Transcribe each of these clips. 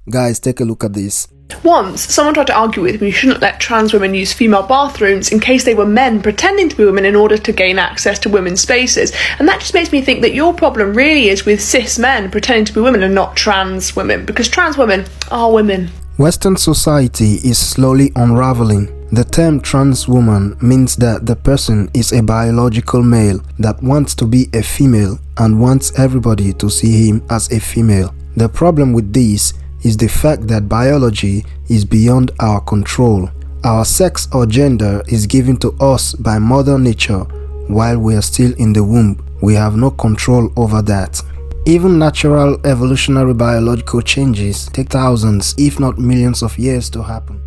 Guys, take a look at this. Once, someone tried to argue with me you shouldn't let trans women use female bathrooms in case they were men pretending to be women in order to gain access to women's spaces. And that just makes me think that your problem really is with cis men pretending to be women and not trans women, because trans women are women. Western society is slowly unraveling. The term trans woman means that the person is a biological male that wants to be a female and wants everybody to see him as a female. The problem with this is the fact that biology is beyond our control. Our sex or gender is given to us by Mother Nature while we are still in the womb. We have no control over that. Even natural evolutionary biological changes take thousands, if not millions of years to happen.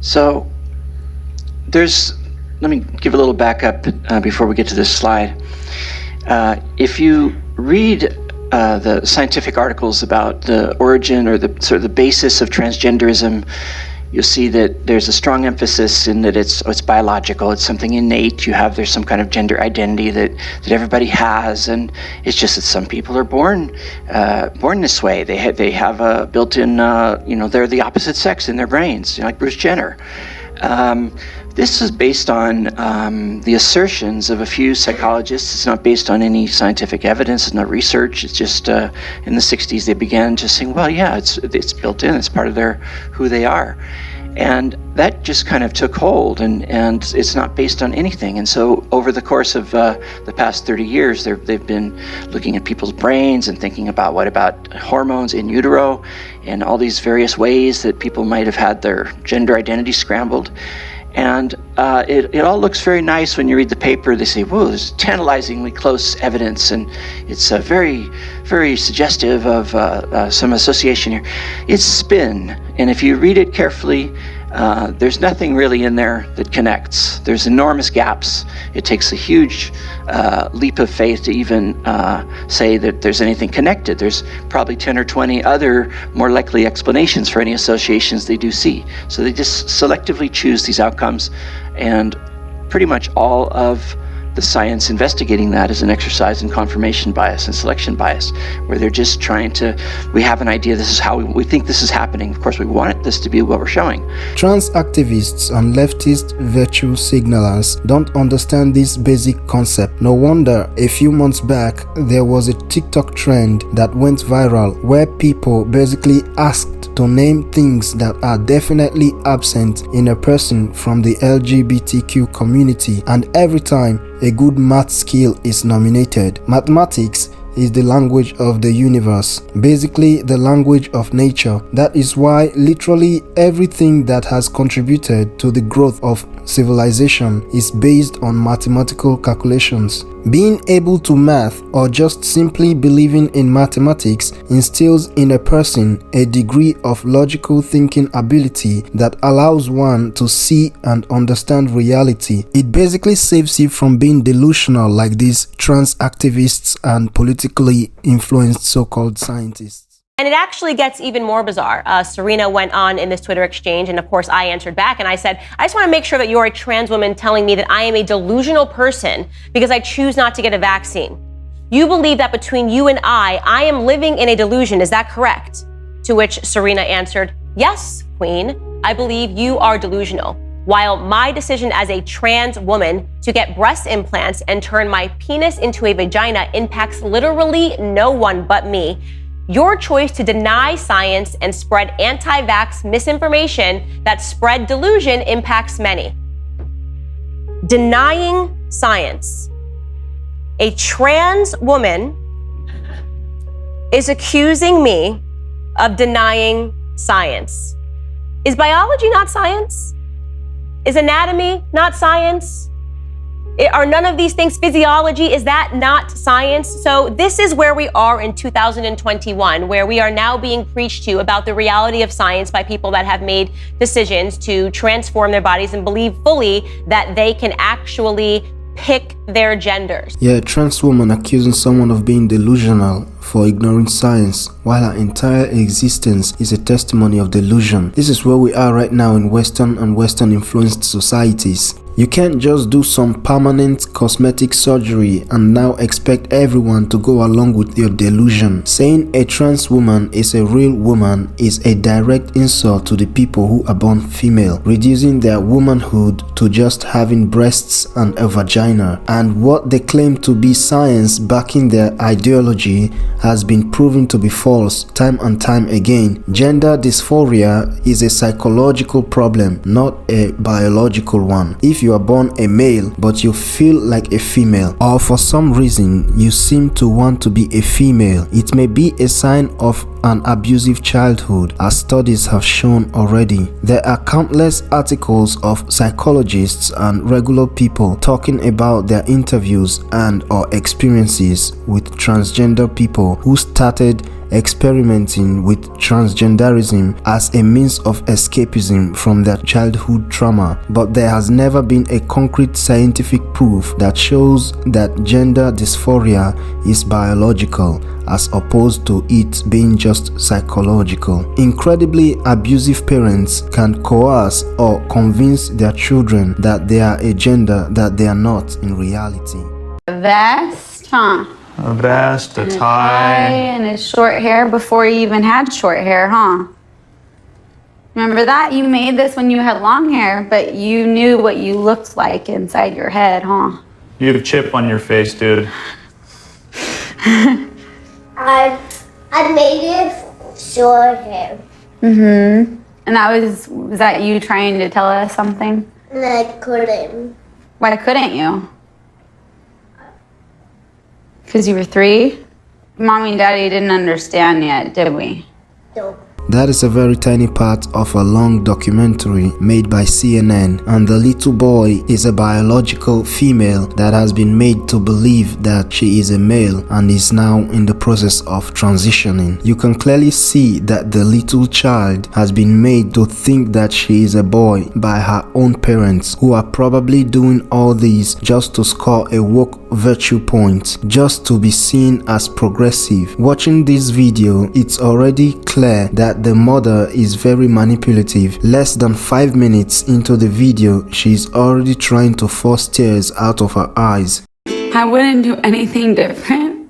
So let me give a little backup before we get to this slide. If you read the scientific articles about the origin or the sort of the basis of transgenderism, you'll see that there's a strong emphasis in that it's biological, it's something innate. There's some kind of gender identity that everybody has, and it's just that some people are born this way. They have a built-in, they're the opposite sex in their brains, like Bruce Jenner. This is based on the assertions of a few psychologists. It's not based on any scientific evidence, it's not research. It's just in the 60s they began just saying, well, yeah, it's built in, it's part of who they are. And that just kind of took hold, and it's not based on anything. And so over the course of the past 30 years, they've been looking at people's brains and thinking about what about hormones in utero and all these various ways that people might have had their gender identity scrambled. And it all looks very nice when you read the paper. They say, whoa, there's tantalizingly close evidence, and it's very, very suggestive of some association here. It's spin, and if you read it carefully, there's nothing really in there that connects. There's enormous gaps. It takes a huge leap of faith to even say that there's anything connected. There's probably 10 or 20 other more likely explanations for any associations they do see. So they just selectively choose these outcomes, and pretty much all of the science investigating that is an exercise in confirmation bias and selection bias, where they're just trying to, we have an idea, this is how we think this is happening. Of course, we want this to be what we're showing. Trans activists and leftist virtue signalers don't understand this basic concept. No wonder a few months back there was a TikTok trend that went viral where people basically asked to name things that are definitely absent in a person from the LGBTQ community, and every time a good math skill is nominated. Mathematics is the language of the universe, basically the language of nature. That is why literally everything that has contributed to the growth of civilization is based on mathematical calculations. Being able to math, or just simply believing in mathematics, instills in a person a degree of logical thinking ability that allows one to see and understand reality. It basically saves you from being delusional like these trans activists and politically influenced so-called scientists. And it actually gets even more bizarre. Serena went on in this Twitter exchange, and of course I answered back, and I said, I just want to make sure that you're a trans woman telling me that I am a delusional person because I choose not to get a vaccine. You believe that between you and I am living in a delusion, is that correct? To which Serena answered, yes, Queen, I believe you are delusional. While my decision as a trans woman to get breast implants and turn my penis into a vagina impacts literally no one but me, your choice to deny science and spread anti-vax misinformation that spread delusion impacts many. Denying science. A trans woman is accusing me of denying science. Is biology not science? Is anatomy not science? Are none of these things physiology? Is that not science? So this is where we are in 2021, where we are now being preached to about the reality of science by people that have made decisions to transform their bodies and believe fully that they can actually pick their genders. Yeah, a trans woman accusing someone of being delusional for ignoring science, while her entire existence is a testimony of delusion. This is where we are right now in Western and Western influenced societies. You can't just do some permanent cosmetic surgery and now expect everyone to go along with your delusion. Saying a trans woman is a real woman is a direct insult to the people who are born female, reducing their womanhood to just having breasts and a vagina. And what they claim to be science backing their ideology has been proven to be false time and time again. Gender dysphoria is a psychological problem, not a biological one. If you are born a male but you feel like a female, or for some reason you seem to want to be a female, it may be a sign of an abusive childhood, as studies have shown already. There are countless articles of psychologists and regular people talking about their interviews and or experiences with transgender people who started experimenting with transgenderism as a means of escapism from their childhood trauma, but there has never been a concrete scientific proof that shows that gender dysphoria is biological as opposed to it being just psychological. Incredibly abusive parents can coerce or convince their children that they are a gender that they are not in reality. Vest, huh? A vest, a And tie. and his short hair before he even had short hair, huh? Remember that? You made this when you had long hair, but you knew what you looked like inside your head, huh? You have a chip on your face, dude. I made it short hair. Mm-hmm. And was that you trying to tell us something? And I couldn't. Why couldn't you? Because you were 3? Mommy and Daddy didn't understand yet, did we? No. That is a very tiny part of a long documentary made by CNN, and the little boy is a biological female that has been made to believe that she is a male and is now in the process of transitioning. You can clearly see that the little child has been made to think that she is a boy by her own parents, who are probably doing all this just to score a woke virtue point, just to be seen as progressive. Watching this video, it's already clear that the mother is very manipulative. Less than 5 minutes into the video, she's already trying to force tears out of her eyes. I wouldn't do anything different.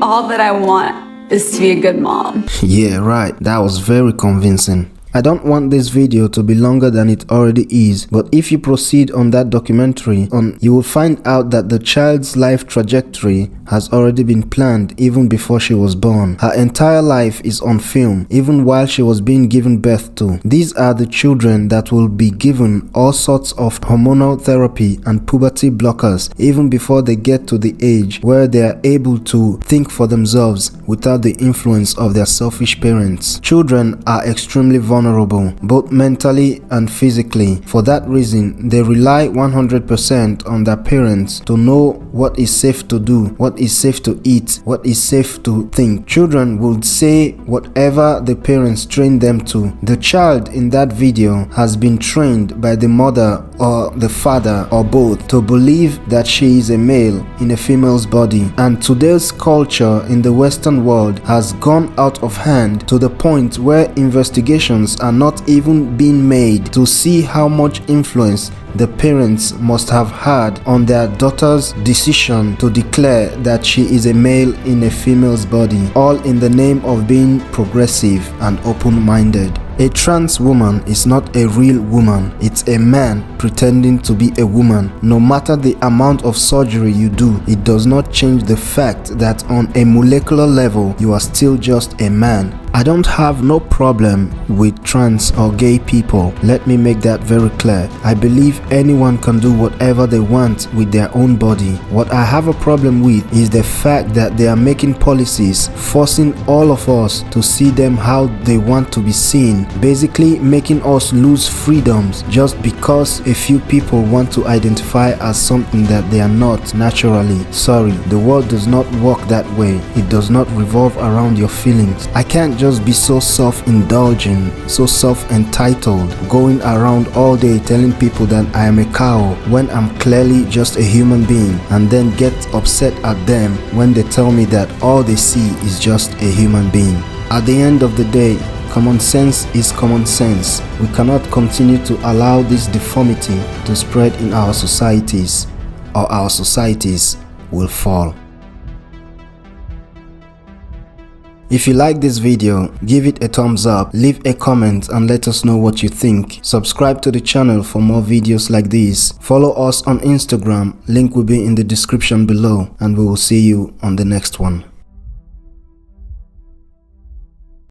All that I want is to be a good mom. Yeah, right. That was very convincing. I don't want this video to be longer than it already is, but if you proceed on that documentary, you will find out that the child's life trajectory has already been planned even before she was born. Her entire life is on film, even while she was being given birth to. These are the children that will be given all sorts of hormonal therapy and puberty blockers even before they get to the age where they are able to think for themselves without the influence of their selfish parents. Children are extremely vulnerable, both mentally and physically. For that reason, they rely 100% on their parents to know what is safe to do, what is safe to eat, what is safe to think. Children will say whatever the parents train them to. The child in that video has been trained by the mother or the father or both to believe that she is a male in a female's body. And today's culture in the Western world has gone out of hand to the point where investigations are not even being made to see how much influence the parents must have had on their daughter's decision to declare that she is a male in a female's body, all in the name of being progressive and open-minded. A trans woman is not a real woman. It's a man pretending to be a woman. No matter the amount of surgery you do, it does not change the fact that on a molecular level, you are still just a man. I don't have no problem with trans or gay people. Let me make that very clear. I believe anyone can do whatever they want with their own body. What I have a problem with is the fact that they are making policies forcing all of us to see them how they want to be seen, basically making us lose freedoms just because a few people want to identify as something that they are not naturally. Sorry, the world does not work that way. It does not revolve around your feelings. I can't just be so self-indulgent, so self-entitled, going around all day telling people that I am a cow when I'm clearly just a human being, and then get upset at them when they tell me that all they see is just a human being. At the end of the day, Common sense is common sense. We cannot continue to allow this deformity to spread in our societies, or our societies will fall. If you like this video, give it a thumbs up, leave a comment and let us know what you think. Subscribe to the channel for more videos like this. Follow us on Instagram, link will be in the description below, and we will see you on the next one.